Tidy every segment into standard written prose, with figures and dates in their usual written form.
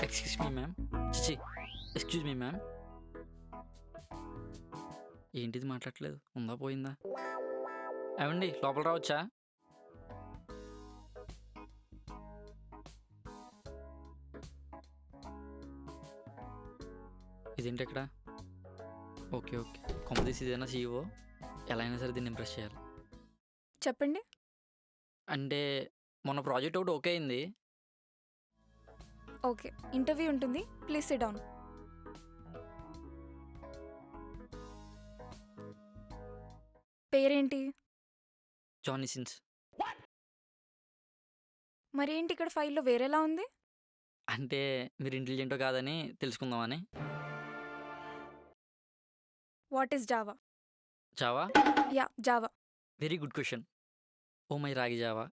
Excuse me ma'am. చిచి, excuse me ma'am. ఏంటిది మాట్లాడట్లేదు? ఉందా పోయిందా? ఏమండి లోపల రావచ్చా? ఇదేంటి ఇక్కడ? ఓకే ఓకే, కొంపదీసి ఇదేనా సీఈఓ? ఎలా అయినా సరే దీన్ని ఇంప్రెస్ చేయాలి. చెప్పండి. అంటే మొన్న ప్రాజెక్ట్ ఒకటి ఓకే అయింది. ఓకే, ఇంటర్వ్యూ ఉంటుంది, ప్లీజ్ సిట్ డౌన్. పేరేంటి? Johnny Sins. మరేంటి ఇక్కడ ఫైల్లో వేరేలా ఉంది? అంటే మీరు ఇంటెలిజెంటో కాదని తెలుసుకుందామని. What is java? Java? Yeah, java. Very good question. Oh my ragi java.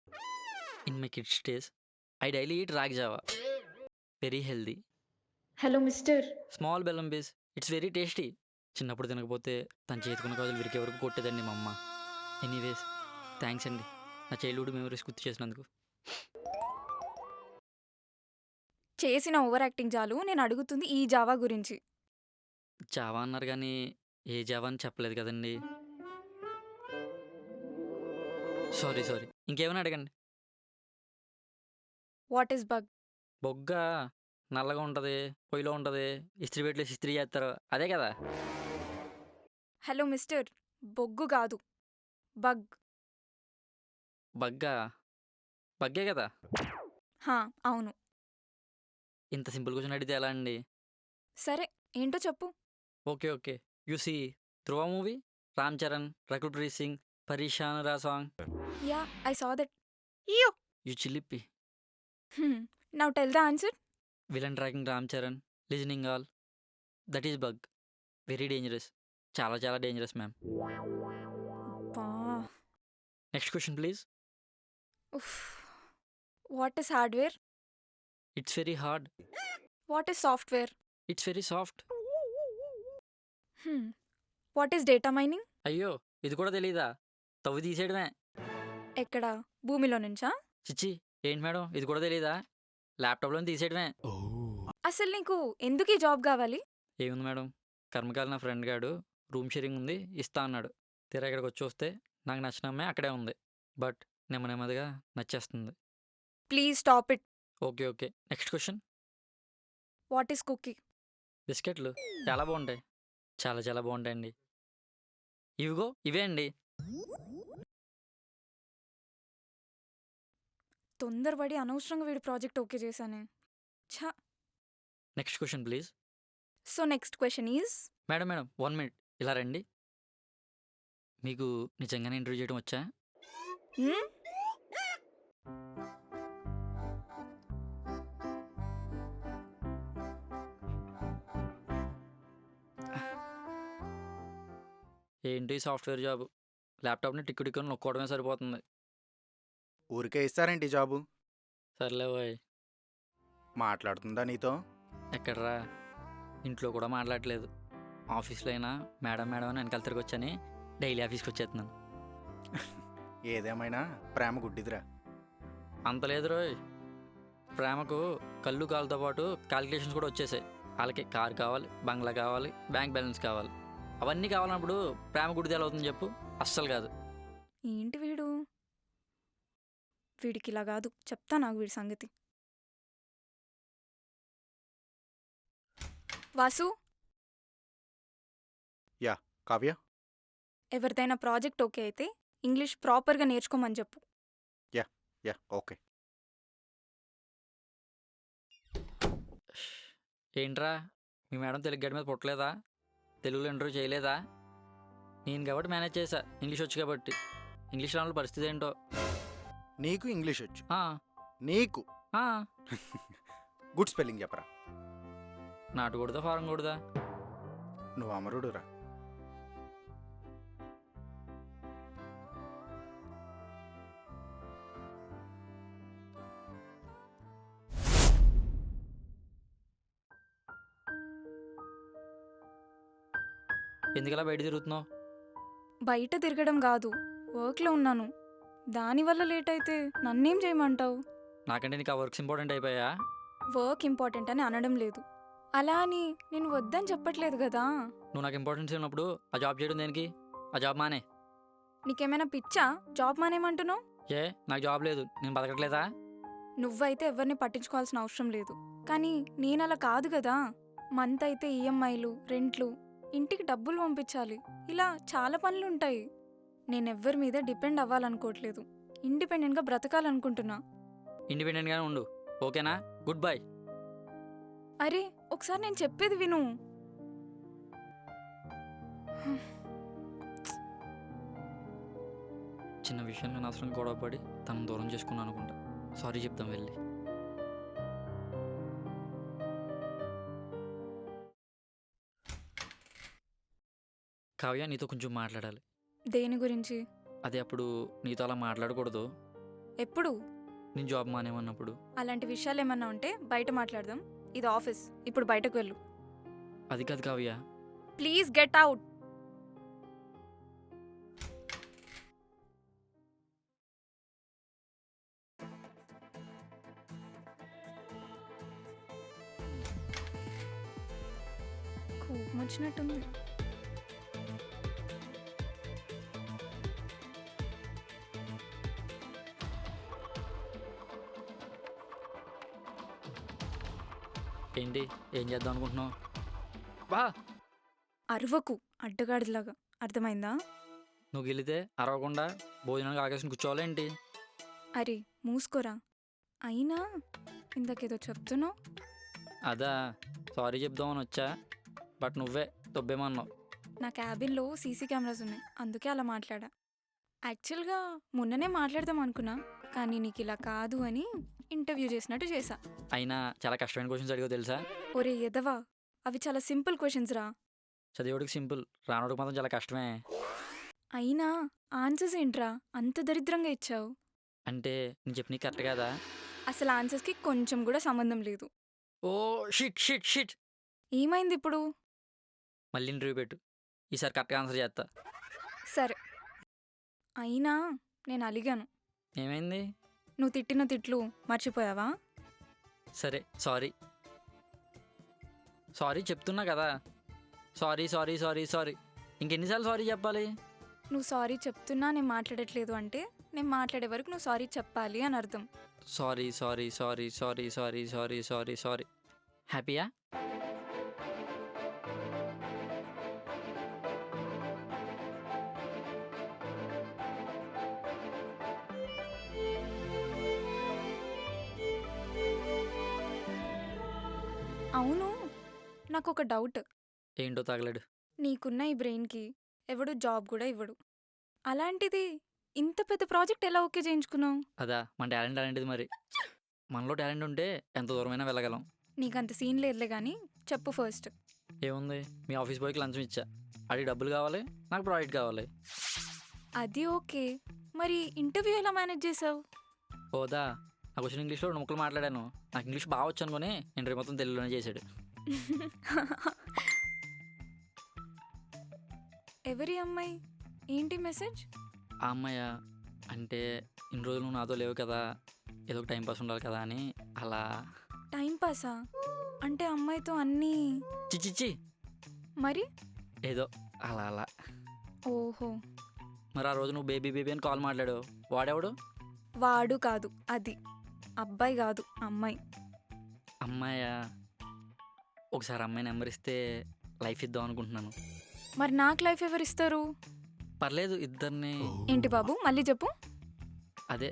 In my kids days I daily eat ragi java. Very healthy. Hello mister. Small bellam base. It's very tasty. చిన్నప్పుడు తినకపోతే తన చేతుకున్న కాజులు విరికే వరకు కొట్టేదండి మా అమ్మ. ఎనీవేస్, థ్యాంక్స్ అండి నా childhood memories గుర్తు చేసినందుకు. చేసిన ఓవర్ యాక్టింగ్ చాలు, నేను అడుగుతుంది ఈ జావా గురించి. జావా అన్నారు కానీ ఏ జావా అని చెప్పలేదు కదండి. సారీ సారీ, ఇంకేమైనా అడగండి. What is bug? బొగ్గ నల్లగా ఉంటుంది, పొయ్యిలో ఉంటుంది, ఇస్త్రీ పెట్టలేసి ఇస్త్రీ చేస్తారు, అదే కదా? హలో మిస్టర్, బొగ్గు కాదు, బగ్. బగ్గా? బగ్గే కదా? హా, అవును. ఇంత సింపుల్ క్వశ్చన్ అడిగితే ఎలా అండి? సరే, ఏంటో చెప్పు. Okay okay, you see Dhruva movie, Ram Charan, Rakul Preet Singh, Pareshanura song. Yeah, I saw that. You చిల్లిప్పి. Now tell the answer. Villain tracking Ram Charan, listening all, that is bug. Very dangerous, చాలా చాలా dangerous ma'am. Next question please. What is hardware? It's very hard. What is software? It's very soft. What is data mining? అయ్యో, ఇది కూడా తెలీదా? తవ్వి తీసేయడమే. ఎక్కడ, భూమిలో నుంచా? చిచ్చి, ఏంటి మేడం ఇది కూడా తెలీదా? ల్యాప్టాప్లో తీసేయడమే. అసలు నీకు ఎందుకు ఈ జాబ్ కావాలి? ఏముంది మేడం, కర్మకాలి నా ఫ్రెండ్ గాడు రూమ్ షేరింగ్ ఉంది ఇస్తా అన్నాడు. తీరా ఇక్కడికి వచ్చి వస్తే నాకు నచ్చిన అమ్మాయి అక్కడే ఉంది. బట్ నెమ్మదిగా నచ్చేస్తుంది. Please stop it. Okay okay, next question. What is cookie? బిస్కెట్లు చాలా బాగుంటాయి, చాలా చాలా బాగుంటాయండి. ఇవిగో ఇవే అండి. తొందరపడి అనవసరంగా వీడి ప్రాజెక్ట్ ఓకే చేశానే. ఛా. Next question please. So next question is. Madam madam 1 minute ఇలా రండి. మీకు నిజంగానే ఇంటర్వ్యూ చేయడం వచ్చా? ఏంటి సాఫ్ట్వేర్ జాబ్, ల్యాప్టాప్ని టిక్కు టిక్కుని నొక్కోవడమే సరిపోతుంది. ఊరికే ఇస్తారేంటి జాబు? సర్లే పోయ్. మాట్లాడుతుందా నీతో? ఎక్కడరా, ఇంట్లో కూడా మాట్లాడలేదు. ఆఫీస్లో అయినా మేడం మేడం అని వెనకాల తిరిగి వచ్చని డైలీ ఆఫీస్కి వచ్చేస్తున్నాను. ఏదేమైనా ప్రేమ గుడ్డిదిరా. అంత లేదు రోయ్, ప్రేమకు కళ్ళు కాలుతో పాటు క్యాలిక్యులేషన్స్ కూడా వచ్చేసాయి. వాళ్ళకి కార్ కావాలి, బంగ్లా కావాలి, బ్యాంక్ బ్యాలెన్స్ కావాలి. అవన్నీ కావాలన్నప్పుడు ప్రేమ గుడిది ఎలా అవుతుంది చెప్పు? అస్సలు కాదు. ఏంటి వీడికి ఇలా కాదు, చెప్తా నాకు వీడి సంగతి. వాసు. కావ్య, ఎవరిదైనా ప్రాజెక్ట్ ఓకే అయితే ఇంగ్లీష్ ప్రాపర్గా నేర్చుకోమని చెప్పు. Yeah okay. ఏంట్రా, మీ మేడం తెలుగు గడి మీద పుట్టలేదా? తెలుగులో ఇంటర్వ్యూ చేయలేదా? నేను కాబట్టి మేనేజ్ చేశా, ఇంగ్లీష్ వచ్చు కాబట్టి. ఇంగ్లీష్ రాని పరిస్థితి ఏంటో. నీకు ఇంగ్లీష్ వచ్చు? ఆ, నీకు ఆ. గుడ్ స్పెల్లింగ్ చెప్పరా. నాటుకూడదా ఫారం కూడదా? నువ్వు అమరుడురా. ఎందుకలా బయట తిరుగుతున్నావు? బయట తిరగడం కాదు, వర్క్లో ఉన్నాను. దానివల్ల లేట్ అయితే నన్నేం చేయమంటావు? నాకంటే నీకు ఆ వర్క్స్ ఇంపార్టెంట్ అయిపోయా? వర్క్ ఇంపార్టెంట్ అని అనడం లేదు. అలా అని నేను వద్దని చెప్పట్లేదు కదా. నువ్వు నాకు ఇంపార్టెన్స్ ఉన్నప్పుడు ఆ జాబ్ చేయడం దేనికి? ఆ జాబ్ మానే. నీకేమైనా పిచ్చా జాబ్ మానేమంటున్నావు? ఏ నాకు జాబ్ లేదు, నేను బతకట్లేదా? నువ్వైతే ఎవరిని పట్టించుకోవాల్సిన అవసరం లేదు. కానీ నేనలా కాదు కదా. మంత్ అయితే ఈఎంఐలు, రెంట్లు, ఇంటికి డబ్బులు పంపించాలి. ఇలా చాలా పనులుంటాయి. నేనెవ్వరి మీద డిపెండ్ అవ్వాలనుకోవట్లేదు. ఇండిపెండెంట్గా బ్రతకాలనుకుంటున్నా. ఇండిపెండెంట్గానే ఉండు, ఓకేనా? Good bye. అరే ఒకసారి నేను చెప్పేది విను. చిన్న విషయంలో అనవసరంగా గొడవపడి తనను దూరం చేసుకున్నాను అనుకుంటా. సారీ చెప్తాం వెళ్ళి. కావ్య, నీతో కొంచెం మాట్లాడాలి. దేని గురించి? అదే అప్పుడు నీతో అలా మాట్లాడకూడదు. ఎప్పుడు? నేను జాబ్ మానేమన్నప్పుడు. అలాంటి విషయాలు ఏమన్నా ఉంటే బయట మాట్లాడదాం. ఇది ఆఫీస్, ఇప్పుడు బయటకు వెళ్ళు. అది కాదు కావ్య. Please get out. కోపం వచ్చినట్టుంది. ఏంటి, ఏం చేద్దాం అనుకుంటున్నావు? వా, అరవకు అడ్డగాడిలాగా, అర్థమైందా? నువ్వు గెలితే అరవకుండా భోజనానికి ఆకేసుకుని కూర్చోవాలేంటి? అరే మూసుకోరా. అయినా ఇందాకేదో చెప్తున్నావు. అదా, సారీ చెప్దామని వచ్చా, బట్ నువ్వే తొబ్బేమన్నావు. నా క్యాబిన్లో సీసీ కెమెరాస్ ఉన్నాయి, అందుకే అలా మాట్లాడా. యాక్చువల్గా మొన్ననే మాట్లాడదాం అనుకున్నా, కానీ నీకు ఇలా కాదు అని ఇంటర్వ్యూ చేసినట్టు చేశా. అయినా చాలా కష్టమైన క్వశ్చన్స్ అడిగో తెలుసా? ఒరే ఎదవా, అవి చాలా సింపుల్ క్వశ్చన్స్ రా. చదివేవాడికి సింపుల్, రానోడికి మాత్రం చాలా కష్టమే. అయినా ఆన్సర్స్ ఏంట్రా అంత దరిద్రంగా ఇచ్చావు? అంటే నేను చెప్పి నీకు కరెక్ట్ కదా? అసలు ఆన్సర్స్కి కొంచెం కూడా సంబంధం లేదు. Oh shit shit shit. ఏమైంది ఇప్పుడు? మళ్ళీ ఇంటర్వ్యూ పెట్టు, ఈసారి కరెక్ట్గా ఆన్సర్ చేస్తా. సరే, అయినా నేను అలిగాను. ఏమైంది? నువ్వు తిట్టిన తిట్లు మర్చిపోయావా? సరే సారీ. సారీ చెప్తున్నా కదా. Sorry sorry sorry sorry. ఇంకెన్నిసార్లు సారీ చెప్పాలి? నువ్వు సారీ చెప్తున్నా నేను మాట్లాడట్లేదు అంటే నేను మాట్లాడే వరకు నువ్వు సారీ చెప్పాలి అని అర్థం. Sorry sorry sorry sorry sorry sorry sorry sorry. హ్యాపీయా? అవును, నాకు ఒక డౌట్. ఏంటో తగలడు. నీకున్న ఈ బ్రెయిన్కి ఎవడు జాబ్ కూడా ఇవ్వడు. అలాంటిది ఇంత పెద్ద ప్రాజెక్ట్ ఎలా ఓకే చేయించుకున్నావు? అదా, మన టాలెంట్ అలాంటిది మరి. మనలో టాలెంట్ ఉంటే ఎంత దూరమైనా వెళ్ళగలం. నీకంత సీన్ లేదులే కానీ చెప్పు ఫస్ట్. ఏముంది, మీ ఆఫీస్ బాయ్కి లంచం ఇచ్చా, అడిగి డబ్బులు కావాలి, నాకు ప్రాజెక్ట్ కావాలి. అది ఓకే, మరి ఇంటర్వ్యూ ఎలా మేనేజ్ చేసావు? ఓదా, నాకు వచ్చిన ఇంగ్లీష్లో 2 ముక్కలు మాట్లాడాను. నాకు ఇంగ్లీష్ బాగా వచ్చు అనుకుని ఇంటర్వ్యూ మొత్తం తెలుగులోనే చేశాడు. ఎవరి అమ్మాయి? ఏంటి మెసేజ్? ఆ అమ్మాయ అంటే ఇన్ని రోజులు నువ్వు నాతో లేవు కదా, ఏదో ఒక టైం పాస్ ఉండాలి కదా అని అలా. టైం పాసా? అంటే అమ్మాయితో అన్నీ? చిచ్చిచ్చి మరి ఏదో అలా అలా. ఓహో, మరి ఆ రోజు నువ్వు బేబీ బేబీ అని కాల్ మాట్లాడు, వాడేవాడు? వాడు కాదు, అది అబ్బాయి కాదు అమ్మాయి. అమ్మాయా? ఒకసారి అమ్మాయి నెంబర్ ఇస్తే లైఫ్ ఇద్దాం అనుకుంటున్నాను. మరి నాకు లైఫ్ ఎవరిస్తారు? పర్లేదు, ఇద్దరిని. ఏంటి బాబు మళ్ళీ చెప్పు. అదే,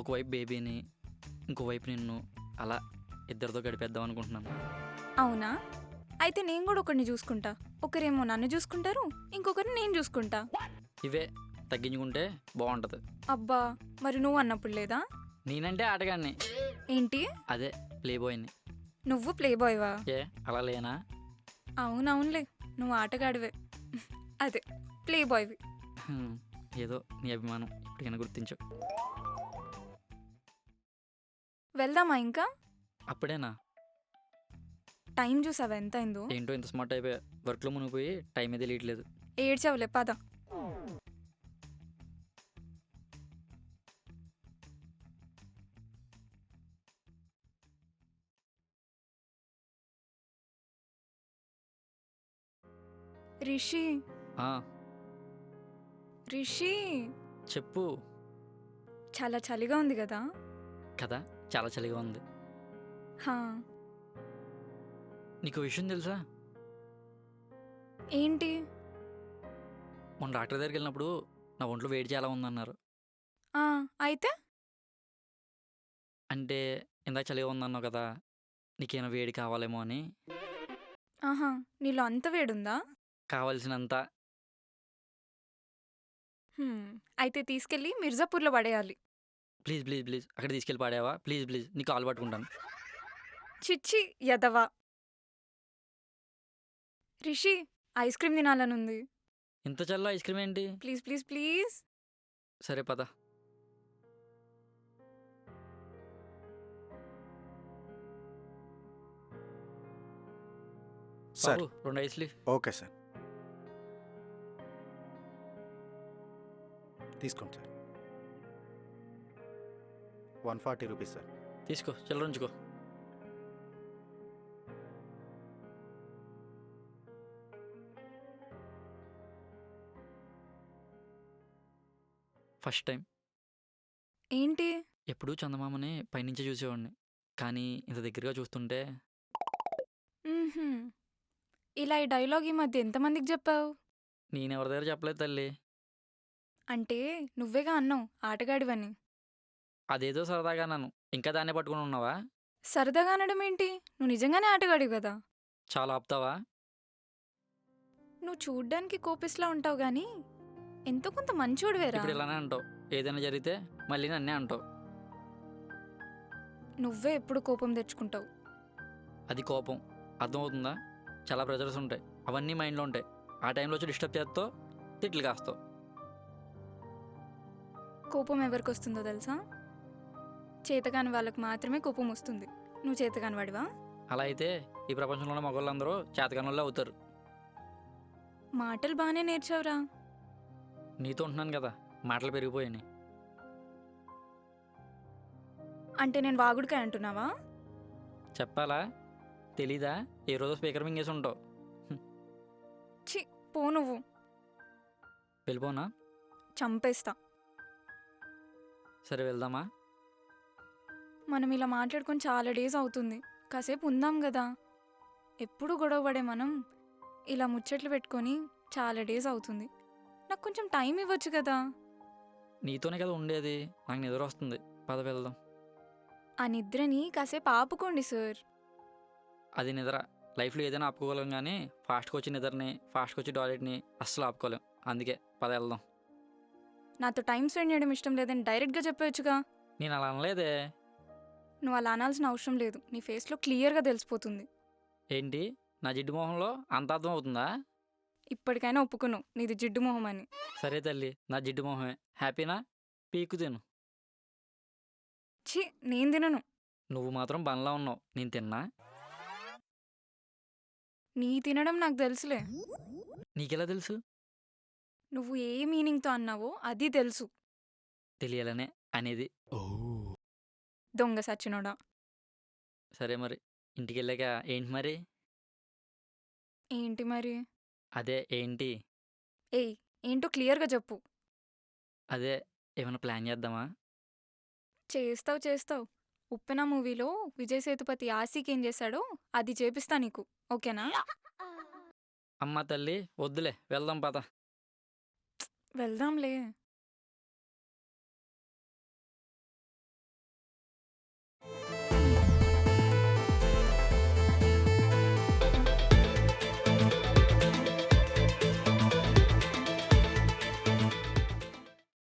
ఒకవైపు బేబీని, ఇంకోవైపు నిన్ను, అలా ఇద్దరితో గడిపేద్దాం అనుకుంటున్నాను. అవునా? అయితే నేను కూడా ఒకరిని చూసుకుంటా. ఒకరేమో నన్ను చూసుకుంటారు, ఇంకొకరిని నేను చూసుకుంటా. ఇవే తగ్గించుకుంటే బాగుంటుంది. అబ్బా, మరి నువ్వు అన్నప్పుడు లేదా? నేనంటే ఆటగాన్ని. ఏంటి? అదే ప్లేబాయ్ని. నువ్వు ప్లే బాయ్వా? ఏ అలా లేనా? అవునవునులే, నువ్వు ఆటగాడివే. అదే ప్లే బాయ్వి. ఏదో నీ అభిమానం ఇప్పటికైనా గుర్తించు. వెళ్దామా ఇంకా? అప్పుడేనా? టైం చూసావా ఎంత అయిందో? ఏంటో ఇంత స్మార్ట్ అయిపోయా, వర్క్లో మునిగిపోయి టైం తెలియట్లేదు. ఏడ్చావులే, పద. రిషి ఆ, రిషి చెప్పు. చాలా చలిగా ఉంది కదా. కదా, చాలా చలిగా ఉంది. హా, నీకు విషయం తెలుసా? ఏంటి? మొన్న డాక్టర్ దగ్గరికి వెళ్ళినప్పుడు నా ఒంట్లో వేడి చాలా ఉందన్నారు. ఆ, అయితే అంటే ఇందాక చలిగా ఉందన్నావు కదా, నీకేమైనా వేడి కావాలేమో అని. ఆహా, నీలో అంత వేడుందా? కావలసినంత. హ్మ్, అయితే తీసుకెళ్ళి మిర్జాపూర్లో పడేయాలి. ప్లీజ్ ప్లీజ్ ప్లీజ్ అక్కడ తీసుకెళ్ళి పాడావా? ప్లీజ్ ప్లీజ్ నీ కాలు పట్టుకుంటాను. చిచ్చి యదవా. రిషి, ఐస్ క్రీమ్ తినాలనుంది. ఇంత చల్ల ఐస్ క్రీమ్ ఏంటి? Please please please. సరే పద. సార్ బాబు 2 ఐస్లు. ఓకే సార్, తీసుకోండి సార్. 140 rupees sir. తీసుకో, చిల్లర ఉంచుకో. First time. ఏంటి? ఎప్పుడూ చందమామని పైనుంచే చూసేవాడిని, కానీ ఇంత దగ్గరగా చూస్తుంటే మ్మ్హ్మ్. ఇలా ఈ డైలాగ్ ఈ మధ్య ఎంతమందికి చెప్పావు? నేనెవరి దగ్గర చెప్పలేదు తల్లి. అంటే నువ్వేగా అన్నావు ఆటగాడివని. అదేదో సరదాగా అన్నాను, ఇంకా దాన్నే పట్టుకుని ఉన్నావా? సరదాగా అనడం ఏంటి? నువ్వు నిజంగానే ఆటగాడివి కదా. చాలా ఆపుతావా? నువ్వు చూడ్డానికి కోపిస్లా ఉంటావు గానీ ఎంతో కొంత మంచోడివేరా. ఇప్పుడు ఇలానే అంటావు, ఏదైనా జరిగితే మళ్ళీ నన్నే అంటావు. నువ్వే ఎప్పుడు కోపం తెచ్చుకుంటావు. అది కోపం, అర్థమవుతుందా? చాలా ప్రెజర్స్ ఉంటాయి, అవన్నీ మైండ్లో ఉంటాయి. ఆ టైంలో వచ్చి డిస్టర్బ్ చేస్తావు, తిట్లు కాస్తావు. కోపం ఎవరికి వస్తుందో తెలుసా? చేతకాని వాళ్ళకి మాత్రమే కోపం వస్తుంది. నువ్వు చేతకాని వాడివా? అలా అయితే ఈ ప్రపంచంలో ఉన్న మగవాళ్ళందరూ చేతకానుల్లో అవుతారు. మాటలు బాగానే నేర్చావురా. నీతో ఉంటున్నాను కదా, మాటలు పెరిగిపోయాయి. అంటే నేను వాగుడికాయ అంటున్నావా? చెప్పాలా? తెలీదా? ఏ రోజు స్పీకర్ మింగేసి ఉంటావు. చి, పో నువ్వు. వెళ్ళిపోనా? చంపేస్తా. సరే వెళ్దామా? మనం ఇలా మాట్లాడుకొని చాలా డేస్ అవుతుంది. కాసేపు ఉందాం కదా. ఎప్పుడు గొడవ పడే మనం ఇలా ముచ్చట్లు పెట్టుకొని చాలా డేస్ అవుతుంది. నాకు కొంచెం టైం ఇవ్వచ్చు కదా. నీతోనే కదా ఉండేది, నాకు నిద్ర వస్తుంది. పద వెళ్దాం. ఆ నిద్రని కాసేపు ఆపుకోండి సార్. అది నిద్ర. లైఫ్లో ఏదైనా ఆపుకోగలం, కానీ ఫాస్ట్గా వచ్చి నిద్రని, ఫాస్ట్గా వచ్చి టాయిలెట్ని అస్సలు ఆపుకోలేం. అందుకే పద వెళ్దాం. నాతో టైం స్పెండ్ చేయడం ఇష్టం లేదని డైరెక్ట్గా చెప్పవచ్చుగా. నేను అలా అనలేదే. నువ్వు అలా అనాల్సిన అవసరం లేదు. నీ ఫేస్లో క్లియర్గా తెలిసిపోతుంది. ఏంటి, నా జిడ్డు మొహంలో అంత అర్థం అవుతుందా? ఇప్పటికైనా ఒప్పుకున్నావు నీది జిడ్డు మొహం అని. సరే తల్లి, నా జిడ్డు మొహమే. హ్యాపీనా? పీకు తిను. ఛీ, నేను తినను. నువ్వు మాత్రం బండ్లా ఉన్నావు, నేను తిన్నా? నీ తినడం నాకు తెలుసులే. నీకెలా తెలుసు? నువ్వు ఏ మీనింగ్తో అన్నావో అది తెలుసు. తెలియాలనే అనేది. దొంగ సచ్చినోడా. సరే మరి, ఇంటికి వెళ్ళాక ఏంటి మరి? ఏంటి మరి? అదే ఏంటి? ఏయ్, ఏంటో క్లియర్గా చెప్పు. అదే, ఏమైనా ప్లాన్ చేద్దామా? చేస్తావు చేస్తావు. ఉప్పెన మూవీలో విజయ్ సేతుపతి ఆశీకి ఏం చేశాడో అది చేపిస్తా నీకు. ఓకేనా? అమ్మ తల్లి, వద్దులే, వెళ్దాం పద. వెళ్దాంలే.